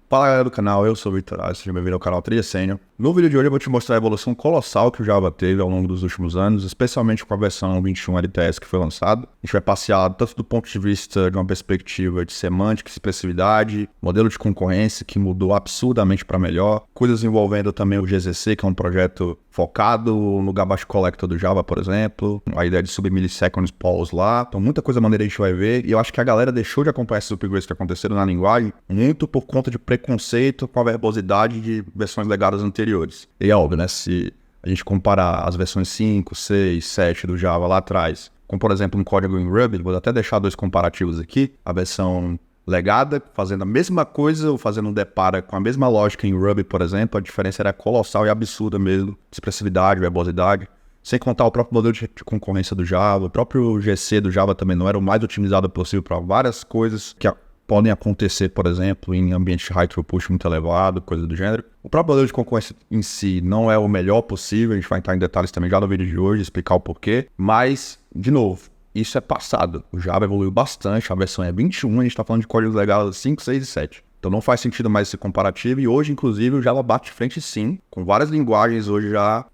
Fala galera do canal, eu sou o Victor Alves, seja bem-vindo ao canal Trilha Sênior. No vídeo de hoje eu vou te mostrar a evolução colossal que o Java teve ao longo dos últimos anos, especialmente com a versão 21 LTS que foi lançada. A gente vai passear tanto do ponto de vista de uma perspectiva de semântica, expressividade, modelo de concorrência que mudou absurdamente para melhor, coisas envolvendo também o GZC, que é um projeto focado no Garbage Collector do Java, por exemplo, a ideia de sub-milliseconds pause lá, então muita coisa maneira a gente vai ver, e eu acho que a galera deixou de acompanhar esses upgrades que aconteceram na linguagem muito por conta de preconceito com a verbosidade de versões legadas anteriores. E é óbvio, né, se a gente comparar as versões 5, 6, 7 do Java lá atrás, com por exemplo um código em Ruby, vou até deixar dois comparativos aqui, a versão legada, fazendo a mesma coisa ou fazendo um depara com a mesma lógica em Ruby, por exemplo, a diferença era colossal e absurda mesmo, de expressividade, verbosidade, sem contar o próprio modelo de concorrência do Java, o próprio GC do Java também não era o mais otimizado possível para várias coisas que podem acontecer, por exemplo, em ambiente de high throughput muito elevado, coisa do gênero. O próprio modelo de concorrência em si não é o melhor possível, a gente vai entrar em detalhes também já no vídeo de hoje, explicar o porquê, mas, de novo, isso é passado. O Java evoluiu bastante, a versão é 21, a gente está falando de códigos legais 5, 6 e 7. Então não faz sentido mais esse comparativo e hoje, inclusive, o Java bate de frente sim, com várias linguagens hoje já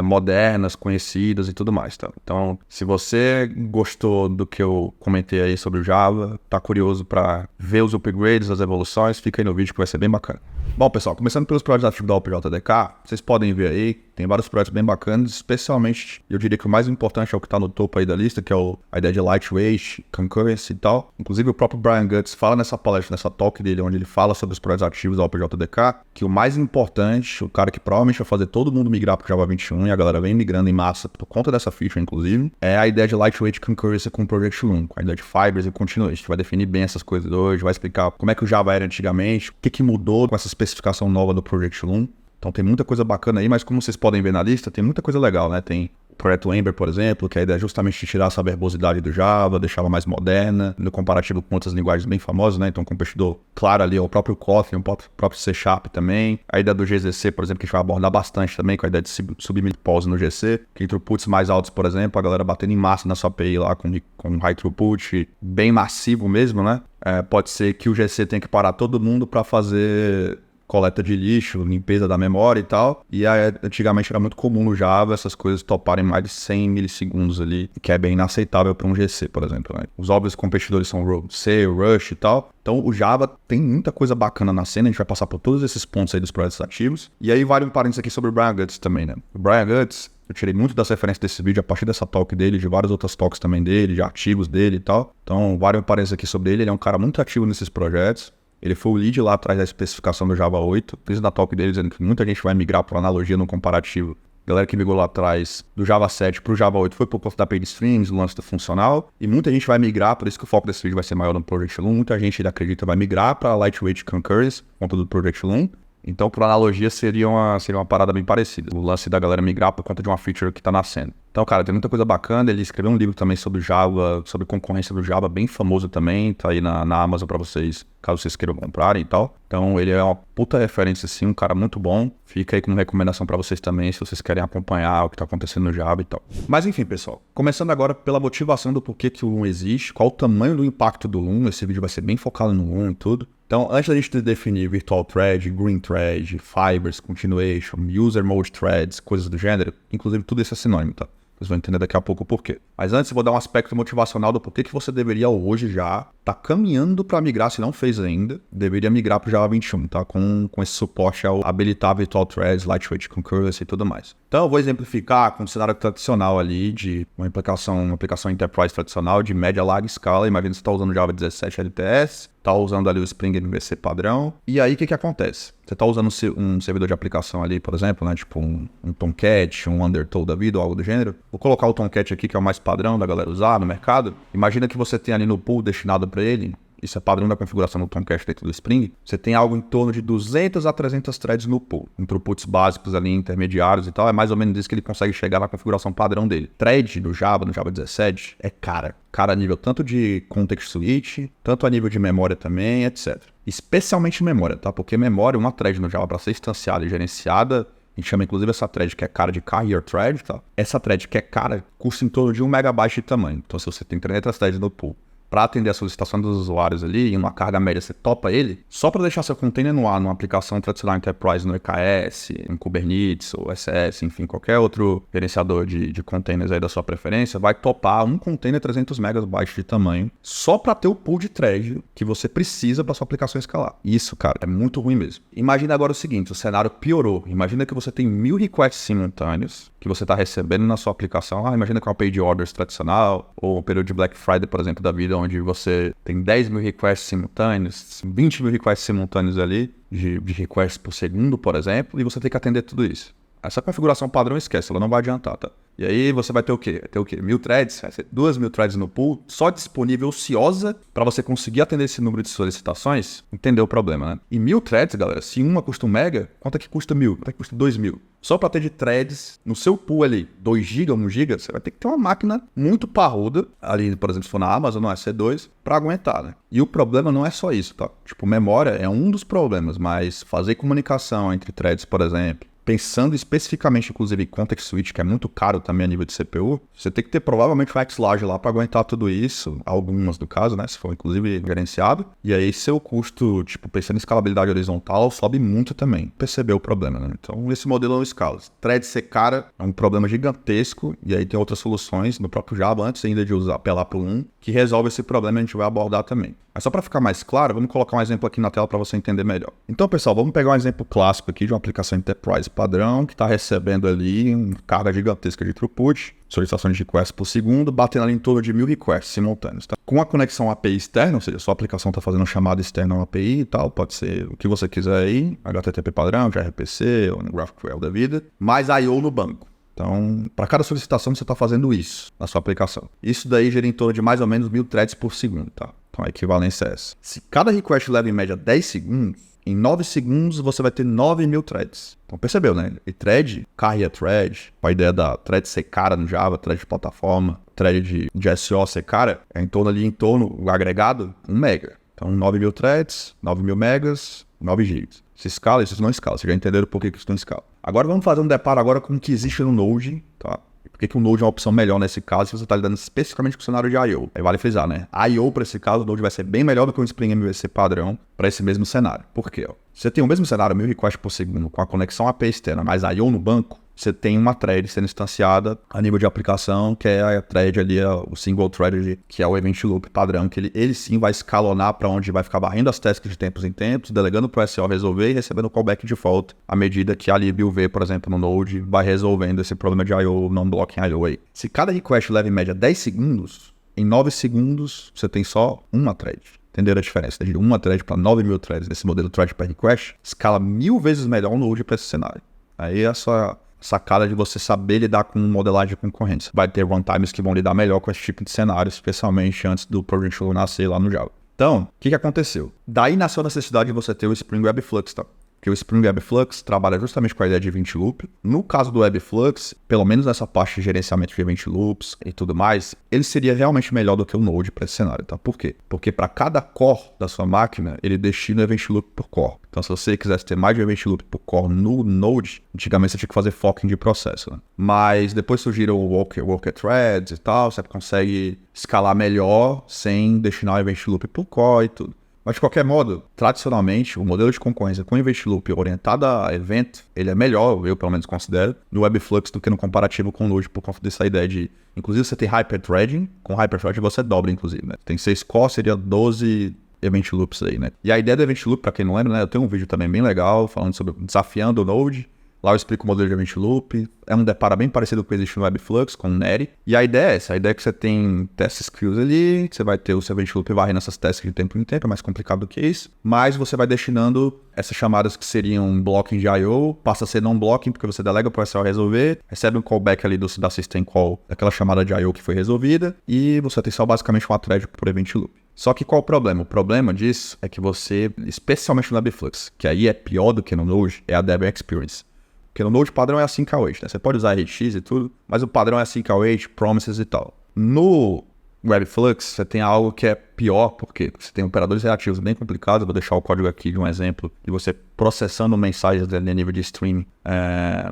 modernas, conhecidas e tudo mais, tá? Então, se você gostou do que eu comentei aí sobre o Java, tá curioso para ver os upgrades, as evoluções, fica aí no vídeo que vai ser bem bacana. Bom, pessoal, começando pelos projetos ativos da OpenJDK, vocês podem ver aí, tem vários projetos bem bacanas, especialmente, eu diria que o mais importante é o que está no topo aí da lista, que é a ideia de Lightweight, Concurrency e tal. Inclusive, o próprio Brian Guts fala nessa palestra, nessa talk dele, onde ele fala sobre os projetos ativos da OpenJDK, que o mais importante, o cara que provavelmente vai fazer todo mundo migrar para o Java 21, e a galera vem migrando em massa por conta dessa feature, inclusive, é a ideia de Lightweight Concurrency com Project Loom, com a ideia de Fibers e Continuation. A gente vai definir bem essas coisas hoje, vai explicar como é que o Java era antigamente, o que mudou com essa especificação nova do Project Loom. Então tem muita coisa bacana aí, mas como vocês podem ver na lista, tem muita coisa legal, né? Tem o projeto Ember, por exemplo, que a ideia é justamente de tirar essa verbosidade do Java, deixá-la mais moderna, no comparativo com outras linguagens bem famosas, né? Então um competidor claro ali é o próprio Kotlin, o próprio C# também. A ideia do GZC, por exemplo, que a gente vai abordar bastante também, com a ideia de submit pause no GC, que em throughputs mais altos, por exemplo, a galera batendo em massa na sua API lá com high throughput, bem massivo mesmo, né? Pode ser que o GC tenha que parar todo mundo para fazer coleta de lixo, limpeza da memória e tal, e antigamente era muito comum no Java essas coisas toparem mais de 100 milissegundos ali, que é bem inaceitável para um GC, por exemplo, né? Os óbvios competidores são o C, o Rush e tal, então o Java tem muita coisa bacana na cena, a gente vai passar por todos esses pontos aí dos projetos ativos, e aí vale um parênteses aqui sobre o Brian Guts também, né? O Brian Guts, eu tirei muito das referências desse vídeo a partir dessa talk dele, de várias outras talks também dele, de artigos dele e tal, então vale um parênteses aqui sobre ele é um cara muito ativo nesses projetos. Ele foi o lead lá atrás da especificação do Java 8. Fiz na talk dele dizendo que muita gente vai migrar por analogia no comparativo. A galera que migrou lá atrás do Java 7 para o Java 8 foi por conta da page streams, o lance do funcional. E muita gente vai migrar, por isso que o foco desse vídeo vai ser maior no Project Loom. Muita gente acredita vai migrar para Lightweight Concurrency, por conta do Project Loom. Então, por analogia, seria uma parada bem parecida. O lance da galera migrar por conta de uma feature que está nascendo. Então, cara, tem muita coisa bacana. Ele escreveu um livro também sobre Java, sobre concorrência do Java, bem famoso também. Tá aí na Amazon para vocês, caso vocês queiram comprarem e tal. Então, ele é uma puta referência, assim, um cara muito bom. Fica aí como recomendação para vocês também, se vocês querem acompanhar o que tá acontecendo no Java e tal. Mas, enfim, pessoal. Começando agora pela motivação do porquê que o Loom existe, qual o tamanho do impacto do Loom. Esse vídeo vai ser bem focado no Loom e tudo. Então, antes da gente definir Virtual Thread, Green Thread, Fibers, Continuation, User Mode Threads, coisas do gênero, inclusive tudo isso é sinônimo, tá? Vocês vão entender daqui a pouco o porquê. Mas antes eu vou dar um aspecto motivacional do porquê que você deveria hoje já tá caminhando para migrar, se não fez ainda, deveria migrar para o Java 21, tá? Com esse suporte ao habilitar Virtual Threads, Lightweight Concurrency e tudo mais. Então eu vou exemplificar com um cenário tradicional ali de uma aplicação Enterprise tradicional de média, larga escala. Imagina que você está usando Java 17 LTS, está usando ali o Spring MVC padrão. E aí o que acontece? Você está usando um servidor de aplicação ali, por exemplo, né? Tipo um Tomcat, um Undertow da vida ou algo do gênero. Vou colocar o Tomcat aqui, que é o mais padrão da galera usar no mercado. Imagina que você tem ali no pool destinado para ele, isso é padrão da configuração do Tomcat dentro do Spring, você tem algo em torno de 200 a 300 threads no pool, em throughputs básicos ali, intermediários e tal, é mais ou menos isso que ele consegue chegar na configuração padrão dele. Thread no Java 17, é cara a nível tanto de context switch, tanto a nível de memória também, etc. Especialmente memória, tá? Porque memória, uma thread no Java para ser instanciada e gerenciada, a gente chama inclusive essa thread que é cara de carrier thread, tá? Essa thread que é cara custa em torno de 1 MB de tamanho. Então se você tem 300 threads no pool, para atender a solicitação dos usuários ali, em uma carga média, você topa ele, só para deixar seu container no ar, numa aplicação tradicional Enterprise no EKS, em Kubernetes ou SS, enfim, qualquer outro gerenciador de containers aí da sua preferência, vai topar um container 300 megabytes de tamanho, só para ter o pool de thread que você precisa para sua aplicação escalar. Isso, cara, é muito ruim mesmo. Imagina agora o seguinte, o cenário piorou. Imagina que você tem 1000 requests simultâneos que você está recebendo na sua aplicação. Imagina que é uma page orders tradicional, ou um período de Black Friday, por exemplo, da vida, onde você tem 10 mil requests simultâneos, 20 mil requests simultâneos ali, de requests por segundo, por exemplo, e você tem que atender tudo isso. Essa configuração padrão, esquece, ela não vai adiantar, tá? E aí você vai ter o quê? Vai ter o quê? 1000 threads, vai ser 2000 threads no pool, só disponível ociosa para você conseguir atender esse número de solicitações, entender o problema, né? E 1000 threads, galera, se uma custa 1 mega, quanto é que custa 1000? Quanto é que custa 2000? Só para ter de threads no seu pool ali, 2 GB, 1 GB, você vai ter que ter uma máquina muito parruda, ali, por exemplo, se for na Amazon, no EC2, para aguentar, né? E o problema não é só isso, tá? Tipo, memória é um dos problemas, mas fazer comunicação entre threads, por exemplo, pensando especificamente, inclusive, em context switch, que é muito caro também a nível de CPU, você tem que ter provavelmente um X-Large lá para aguentar tudo isso, algumas do caso, né, se for inclusive gerenciado, e aí seu custo, tipo, pensando em escalabilidade horizontal, sobe muito também. Percebeu o problema, né? Então, esse modelo não escala. Thread ser cara é um problema gigantesco, e aí tem outras soluções no próprio Java, antes ainda de apelar para um, que resolve esse problema e a gente vai abordar também. Mas só para ficar mais claro, vamos colocar um exemplo aqui na tela para você entender melhor. Então, pessoal, vamos pegar um exemplo clássico aqui de uma aplicação Enterprise padrão que está recebendo ali uma carga gigantesca de throughput, solicitações de requests por segundo, batendo ali em torno de 1000 requests simultâneos. Tá? Com a conexão API externa, ou seja, sua aplicação está fazendo uma chamada externa a uma API e tal, pode ser o que você quiser aí, HTTP padrão, gRPC ou no GraphQL da vida, mais I/O no banco. Então, para cada solicitação você está fazendo isso na sua aplicação. Isso daí gira em torno de mais ou menos 1000 threads por segundo, tá? Então a equivalência é essa. Se cada request leva em média 10 segundos, em 9 segundos você vai ter 9000 threads. Então percebeu, né? E thread, carry a thread, a ideia da thread ser cara no Java, thread de plataforma, thread de SO ser cara, é em torno, o agregado, 1 mega. Então 9000 threads, 9000 megas, 9 gigas. Se escala, isso não escala. Vocês já entenderam por que isso não escala. Agora vamos fazer um deparo agora com o que existe no Node, tá? Por que o Node é uma opção melhor nesse caso se você está lidando especificamente com o cenário de I/O? Aí vale frisar, né? I/O para esse caso, o Node vai ser bem melhor do que o Spring MVC padrão para esse mesmo cenário. Por quê? Você tem o mesmo cenário, 1000 requests por segundo, com a conexão API externa, mas I/O no banco, você tem uma thread sendo instanciada a nível de aplicação, que é a thread ali, o single thread, que é o event loop padrão, que ele sim vai escalonar para onde vai ficar varrendo as tasks de tempos em tempos, delegando para o SO resolver e recebendo o callback default à medida que a libviewV, por exemplo, no Node, vai resolvendo esse problema de I/O, non-blocking I/O aí. Se cada request leva em média 10 segundos, em 9 segundos você tem só uma thread. Entenderam a diferença? De uma thread para 9000 threads nesse modelo thread per request, escala 1000 vezes melhor o Node para esse cenário. Aí é só sacada de você saber lidar com modelagem de concorrência. Vai ter runtimes que vão lidar melhor com esse tipo de cenário, especialmente antes do Project Flow nascer lá no Java. Então, o que aconteceu? Daí nasceu a necessidade de você ter o Spring Web Flux, tá? Porque o Spring Web Flux trabalha justamente com a ideia de event loop. No caso do Web Flux, pelo menos nessa parte de gerenciamento de event loops e tudo mais, ele seria realmente melhor do que o Node para esse cenário, tá? Por quê? Porque para cada core da sua máquina, ele destina o event loop por core. Então, se você quisesse ter mais de um event loop por core no Node, antigamente você tinha que fazer forking de processo, né? Mas depois surgiram o Worker Threads e tal, você consegue escalar melhor sem destinar o event loop por core e tudo. Mas de qualquer modo, tradicionalmente, o modelo de concorrência com event loop orientado a event, ele é melhor, eu pelo menos considero, no Webflux do que no comparativo com o Node, por conta dessa ideia de, inclusive você tem hyperthreading, com hyperthreading você dobra, inclusive, né? Tem 6 core, seria 12 event loops aí, né? E a ideia do event loop, para quem não lembra, né? Eu tenho um vídeo também bem legal, falando sobre desafiando o Node. Lá eu explico o modelo de event loop. É um deparo bem parecido com o que existe no Webflux, com o Neri. E a ideia é essa. A ideia é que você tem test scripts ali, que você vai ter o seu event loop varrendo essas tasks de tempo em tempo. É mais complicado do que isso. Mas você vai destinando essas chamadas que seriam blocking de I/O, passa a ser non-blocking, porque você delega para o SL resolver, recebe um callback ali da system call, daquela chamada de I/O que foi resolvida, e você tem só basicamente uma thread por event loop. Só que qual o problema? O problema disso é que você, especialmente no Webflux, que aí é pior do que no Node, é a Debian Experience. Porque no Node o padrão é async await, né? Você pode usar RX e tudo, mas o padrão é async await, promises e tal. No Webflux, você tem algo que é pior, porque você tem operadores reativos bem complicados. Eu vou deixar o código aqui de um exemplo de você processando mensagens a nível de streaming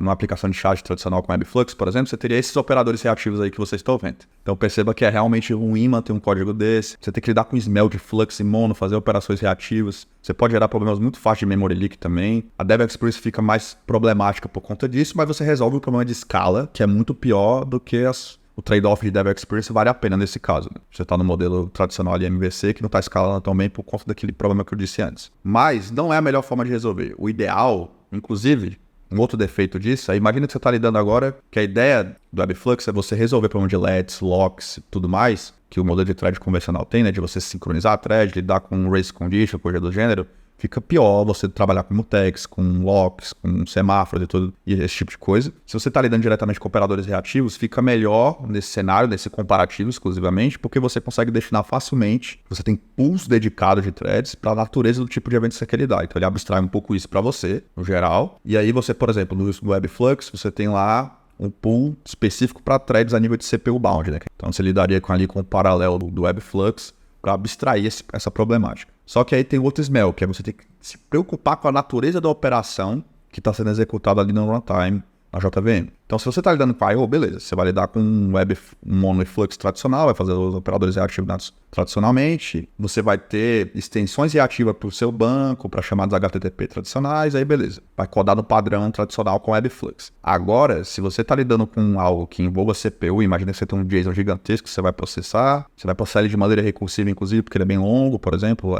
numa aplicação de chat tradicional com Webflux, por exemplo. Você teria esses operadores reativos aí que vocês estão vendo. Então perceba que é realmente ruim manter um código desse. Você tem que lidar com smelt, flux e mono, fazer operações reativas. Você pode gerar problemas muito fáceis de memory leak também. A DevExpress fica mais problemática por conta disso, mas você resolve o problema de escala, que é muito pior do que o trade-off de DevExpress vale a pena nesse caso. Né? Você está no modelo tradicional de MVC que não está escalando tão bem por conta daquele problema que eu disse antes. Mas não é a melhor forma de resolver. O ideal, inclusive, um outro defeito disso, imagina que você está lidando agora, que a ideia do Webflux é você resolver problema de LEDs, locks e tudo mais, que o modelo de thread convencional tem, né? De você sincronizar a thread, lidar com race condition, coisa do gênero. Fica pior você trabalhar com mutex, com locks, com semáforos e tudo, e esse tipo de coisa. Se você está lidando diretamente com operadores reativos, fica melhor nesse cenário, nesse comparativo exclusivamente, porque você consegue destinar facilmente, você tem pools dedicados de threads para a natureza do tipo de evento que você quer lidar. Então ele abstrai um pouco isso para você, no geral. E aí você, por exemplo, no Webflux, você tem lá um pool específico para threads a nível de CPU bound, né? Então você lidaria com o paralelo do Webflux para abstrair essa problemática. Só que aí tem outro smell, que é você ter que se preocupar com a natureza da operação que está sendo executada ali no runtime, na JVM. Então, se você está lidando com I/O, beleza, você vai lidar com um mono e flux tradicional, vai fazer os operadores reativos tradicionalmente, você vai ter extensões reativas para o seu banco, para chamadas HTTP tradicionais, aí beleza, vai codar no padrão tradicional com Webflux. Agora, se você está lidando com algo que envolva CPU, imagina que você tem um JSON gigantesco que você vai processar ele de maneira recursiva, inclusive, porque ele é bem longo, por exemplo,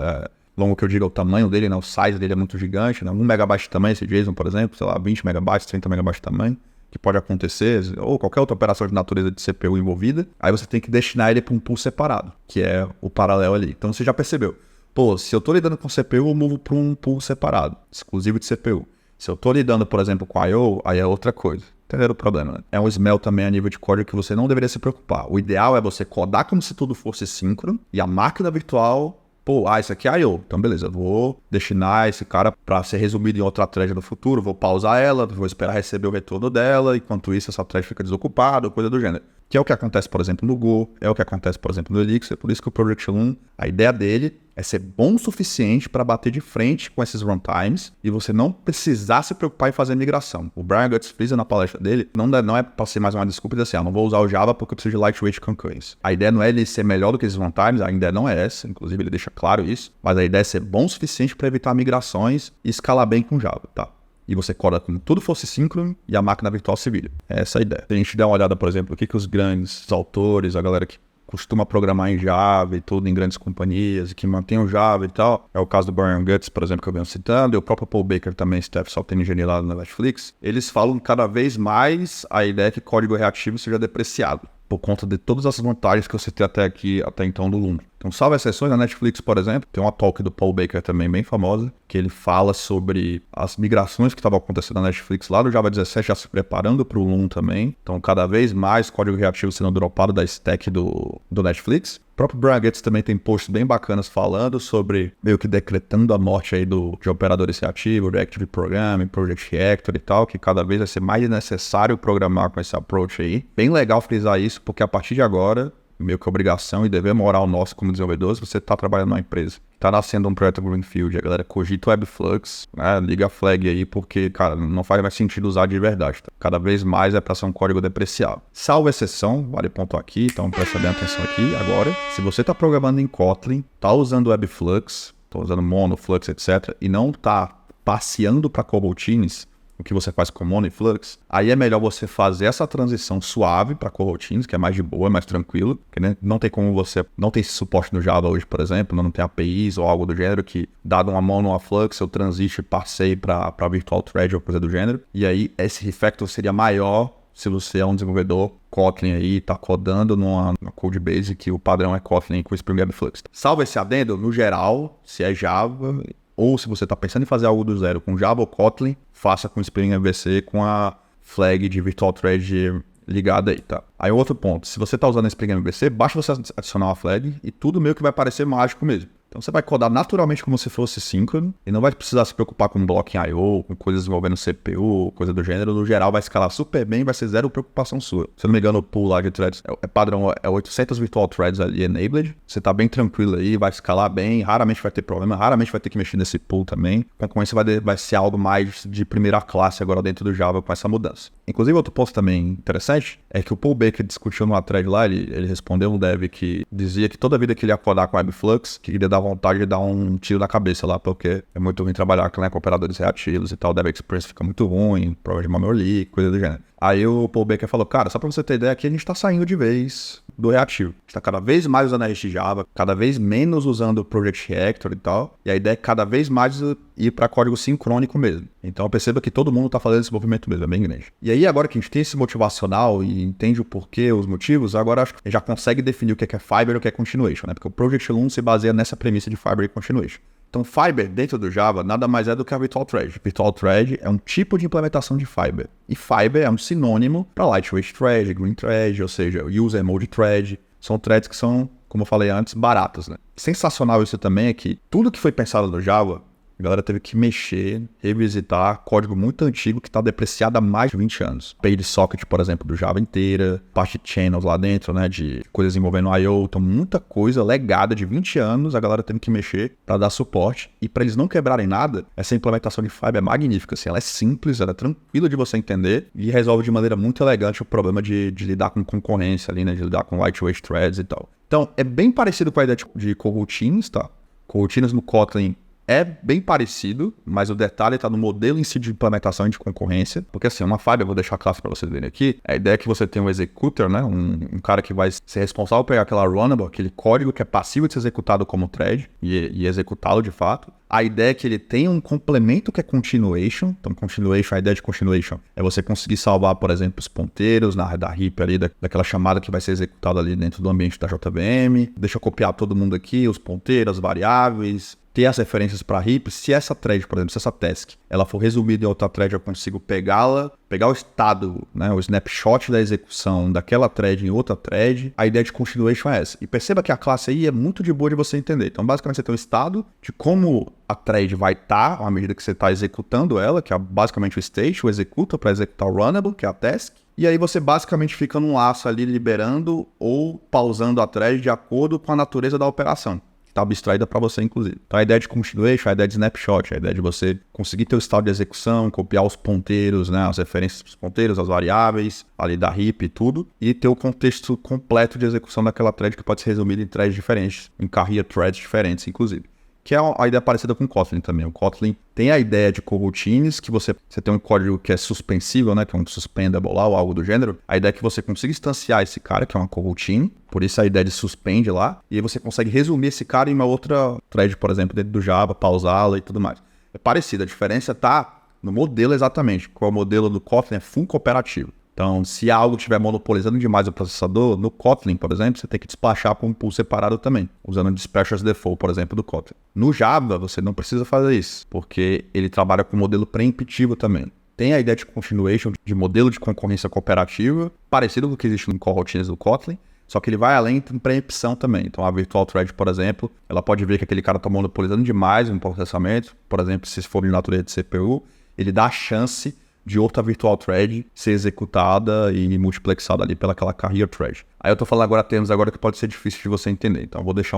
longo que eu digo é o tamanho dele, né? O size dele é muito gigante, né? 1 megabyte de tamanho, esse JSON, por exemplo, sei lá, 20 megabytes, 30 megabytes de tamanho, que pode acontecer, ou qualquer outra operação de natureza de CPU envolvida, aí você tem que destinar ele para um pool separado, que é o paralelo ali. Então você já percebeu, pô, se eu estou lidando com CPU, eu movo para um pool separado, exclusivo de CPU. Se eu estou lidando, por exemplo, com I/O, aí é outra coisa. Entenderam o problema, né? É um smell também a nível de código que você não deveria se preocupar. O ideal é você codar como se tudo fosse síncrono, e a máquina virtual... Pô, isso aqui é I/O. Então, beleza, eu vou destinar esse cara para ser resumido em outra thread no futuro, vou pausar ela, vou esperar receber o retorno dela, enquanto isso essa thread fica desocupada, coisa do gênero. Que é o que acontece, por exemplo, no Go, é o que acontece, por exemplo, no Elixir, por isso que o Project Loon, a ideia dele é ser bom o suficiente para bater de frente com esses runtimes e você não precisar se preocupar em fazer migração. O Brian Guts frisa na palestra dele, não é para ser mais uma desculpa de dizer assim, não vou usar o Java porque eu preciso de lightweight concurrence. A ideia não é ele ser melhor do que esses runtimes, a ideia não é essa, inclusive ele deixa claro isso, mas a ideia é ser bom o suficiente para evitar migrações e escalar bem com Java, tá? E você coda como tudo fosse síncrono e a máquina virtual se vira. Essa é a ideia. Se a gente der uma olhada, por exemplo, o que os grandes autores, a galera que costuma programar em Java e tudo, em grandes companhias, e que mantém o Java e tal. É o caso do Brian Guts, por exemplo, que eu venho citando, e o próprio Paul Baker também, Staff Software Engineer lá na Netflix. Eles falam cada vez mais a ideia que código reativo seja depreciado, por conta de todas as vantagens que eu citei até então do Loom. Então, salvo exceções, na Netflix, por exemplo, tem uma talk do Paul Baker também bem famosa, que ele fala sobre as migrações que estavam acontecendo na Netflix lá do Java 17, já se preparando para o Loom também. Então, cada vez mais código reativo sendo dropado da stack do Netflix. O próprio Brian Gates também tem posts bem bacanas falando sobre meio que decretando a morte aí de operadores reativos, Reactive Programming, Project Reactor e tal, que cada vez vai ser mais necessário programar com esse approach aí. Bem legal frisar isso, porque a partir de agora, meio que obrigação e dever moral nosso como desenvolvedores, você está trabalhando numa empresa. Está nascendo um projeto Greenfield, a galera cogita o Webflux, né? Liga a flag aí, porque, cara, não faz mais sentido usar de verdade. Tá? Cada vez mais é para ser um código depreciável. Salvo exceção, vale pontuar aqui, então presta bem atenção aqui. Agora, se você está programando em Kotlin, está usando Webflux, está usando Mono, Flux, etc., e não está passeando para coroutines, o que você faz com Mono e Flux, aí é melhor você fazer essa transição suave para coroutines, que é mais de boa, é mais tranquilo, porque não tem como você, não tem esse suporte no Java hoje, por exemplo, não tem APIs ou algo do gênero que, dado uma Mono ou uma Flux, eu transite e passei para Virtual Thread ou coisa do gênero, e aí esse refactor seria maior se você é um desenvolvedor Kotlin aí, tá codando numa codebase que o padrão é Kotlin com Spring Webflux. Salvo esse adendo, no geral, se é Java, ou se você está pensando em fazer algo do zero com Java ou Kotlin, faça com Spring MVC com a flag de Virtual Thread ligada aí, tá? Aí outro ponto, se você está usando Spring MVC, basta você adicionar uma flag e tudo meio que vai parecer mágico mesmo. Então você vai codar naturalmente como se fosse síncrono e não vai precisar se preocupar com bloco em I/O, com coisas envolvendo CPU, coisa do gênero. No geral vai escalar super bem, vai ser zero preocupação sua. Se eu não me engano, o pool lá de threads é padrão, é 800 virtual threads ali enabled. Você tá bem tranquilo aí, vai escalar bem, raramente vai ter problema, raramente vai ter que mexer nesse pool também. A concorrência vai ser algo mais de primeira classe agora dentro do Java com essa mudança. Inclusive, outro ponto também interessante é que o Paul Baker discutiu numa thread lá, ele respondeu um dev que dizia que toda vida que ele ia codar com Webflux, que ele ia dar vontade de dar um tiro na cabeça lá, porque é muito ruim trabalhar com operadores reativos e tal, o Dev Experience fica muito ruim, prova de memory, coisa do gênero. Aí o Paul Baker falou, cara, só pra você ter ideia, aqui a gente tá saindo de vez do reativo. A gente tá cada vez mais usando RX Java, cada vez menos usando o Project Reactor e tal, e a ideia é cada vez mais ir para código sincrônico mesmo. Então perceba que todo mundo tá fazendo esse movimento mesmo, é bem grande. E aí agora que a gente tem esse motivacional e entende o porquê, os motivos, agora acho que já consegue definir o que é Fiber e o que é Continuation, né? Porque o Project Loom se baseia nessa premissa de Fiber e Continuation. Então, Fiber, dentro do Java, nada mais é do que a Virtual Thread. Virtual Thread é um tipo de implementação de Fiber. E Fiber é um sinônimo para Lightweight Thread, Green Thread, ou seja, User Mode Thread. São threads que são, como eu falei antes, baratos, né? Sensacional isso também é que tudo que foi pensado no Java, a galera teve que mexer, revisitar código muito antigo que está depreciado há mais de 20 anos. Page Socket, por exemplo, do Java inteira, parte de channels lá dentro, né, de coisas envolvendo I/O, então muita coisa legada de 20 anos a galera teve que mexer para dar suporte. E para eles não quebrarem nada, essa implementação de Fiber é magnífica, assim, ela é simples, ela é tranquila de você entender e resolve de maneira muito elegante o problema de lidar com concorrência ali, né, de lidar com lightweight threads e tal. Então, é bem parecido com a ideia de coroutines, tá? Coroutines no Kotlin é bem parecido, mas o detalhe está no modelo em si de implementação e de concorrência. Porque assim, uma Fiber, eu vou deixar a classe para vocês verem aqui, a ideia é que você tem um executor, né? Um cara que vai ser responsável por pegar aquela runnable, aquele código que é passivo de ser executado como thread e executá-lo de fato. A ideia é que ele tem um complemento que é continuation. Então, continuation, a ideia de continuation é você conseguir salvar, por exemplo, os ponteiros da heap ali, daquela chamada que vai ser executada ali dentro do ambiente da JVM. Deixa eu copiar todo mundo aqui, os ponteiros, as variáveis, ter as referências para heap. Se essa thread, por exemplo, se essa task, ela for resumida em outra thread, eu consigo pegar o estado, né, o snapshot da execução daquela thread em outra thread. A ideia de continuation é essa. E perceba que a classe aí é muito de boa de você entender. Então, basicamente, você tem um estado de como a thread vai estar à medida que você está executando ela, que é basicamente o state, o executa para executar o runnable, que é a task. E aí você basicamente fica num laço ali liberando ou pausando a thread de acordo com a natureza da operação. Está abstraída para você, inclusive. Então, a ideia de continuation, a ideia de snapshot, a ideia de você conseguir ter o estado de execução, copiar os ponteiros, né, as referências dos ponteiros, as variáveis, ali da heap e tudo, e ter o contexto completo de execução daquela thread que pode ser resumido em threads diferentes, em carrier threads diferentes, inclusive. Que é a ideia parecida com o Kotlin também. O Kotlin tem a ideia de coroutines, que você tem um código que é suspensível, né, que é um suspendable lá, ou algo do gênero. A ideia é que você consiga instanciar esse cara, que é uma coroutine, por isso a ideia de suspende lá, e aí você consegue resumir esse cara em uma outra thread, por exemplo, dentro do Java, pausá-la e tudo mais. É parecido, a diferença tá no modelo exatamente, que o modelo do Kotlin é full cooperativo. Então, se algo estiver monopolizando demais o processador, no Kotlin, por exemplo, você tem que despachar para um pool separado também, usando o Dispatch as Default, por exemplo, do Kotlin. No Java, você não precisa fazer isso, porque ele trabalha com modelo preemptivo também. Tem a ideia de continuation, de modelo de concorrência cooperativa, parecido com o que existe no coroutines do Kotlin, só que ele vai além de preempção também. Então, a Virtual Thread, por exemplo, ela pode ver que aquele cara está monopolizando demais um processamento, por exemplo, se for de natureza de CPU, ele dá a chance de outra virtual thread ser executada e multiplexada ali pelaquela carrier thread. Aí eu tô falando agora termos agora que pode ser difícil de você entender. Então eu vou deixar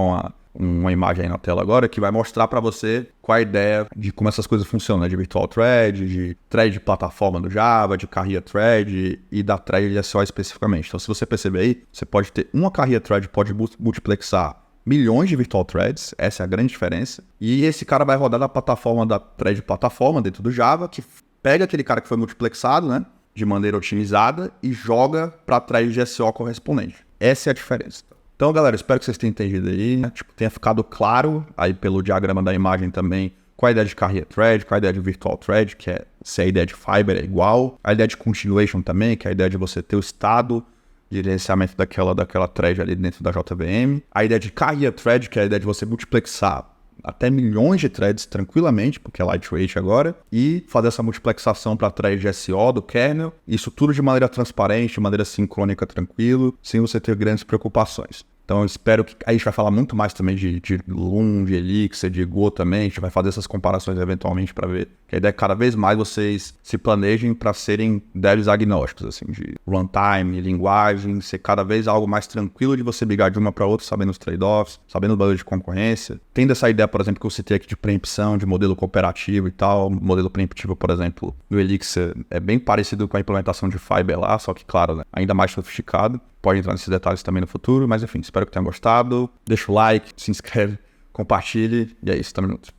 uma imagem aí na tela agora que vai mostrar para você qual a ideia de como essas coisas funcionam, né? De virtual thread, de thread de plataforma do Java, de carrier thread e da thread de SO especificamente. Então se você perceber aí, você pode ter uma carrier thread pode multiplexar milhões de virtual threads, essa é a grande diferença. E esse cara vai rodar na plataforma da thread plataforma dentro do Java, que pega aquele cara que foi multiplexado, né, de maneira otimizada e joga para a thread de SO correspondente. Essa é a diferença. Então, galera, espero que vocês tenham entendido aí, né? Tenha ficado claro aí pelo diagrama da imagem também qual a ideia de carrier thread, qual a ideia de virtual thread, que é se a ideia de Fiber é igual, a ideia de continuation também, que é a ideia de você ter o estado de gerenciamento daquela thread ali dentro da JVM, a ideia de carrier thread, que é a ideia de você multiplexar até milhões de threads tranquilamente, porque é lightweight agora, e fazer essa multiplexação para thread de SO do kernel, isso tudo de maneira transparente, de maneira sincrônica, tranquilo, sem você ter grandes preocupações. Então eu espero que... Aí a gente vai falar muito mais também de Loom, de Elixir, de Go também. A gente vai fazer essas comparações eventualmente para ver. Que a ideia é que cada vez mais vocês se planejem para serem devs agnósticos, assim, de runtime, linguagem, ser cada vez algo mais tranquilo de você migrar de uma para outra, sabendo os trade-offs, sabendo o valor de concorrência. Tendo essa ideia, por exemplo, que eu citei aqui de preempção, de modelo cooperativo e tal. O modelo preemptivo, por exemplo, do Elixir é bem parecido com a implementação de Fiber lá, só que, claro, né, ainda mais sofisticado. Pode entrar nesses detalhes também no futuro, mas enfim, espero que tenham gostado. Deixa o like, se inscreve, compartilhe, e é isso, tamo junto.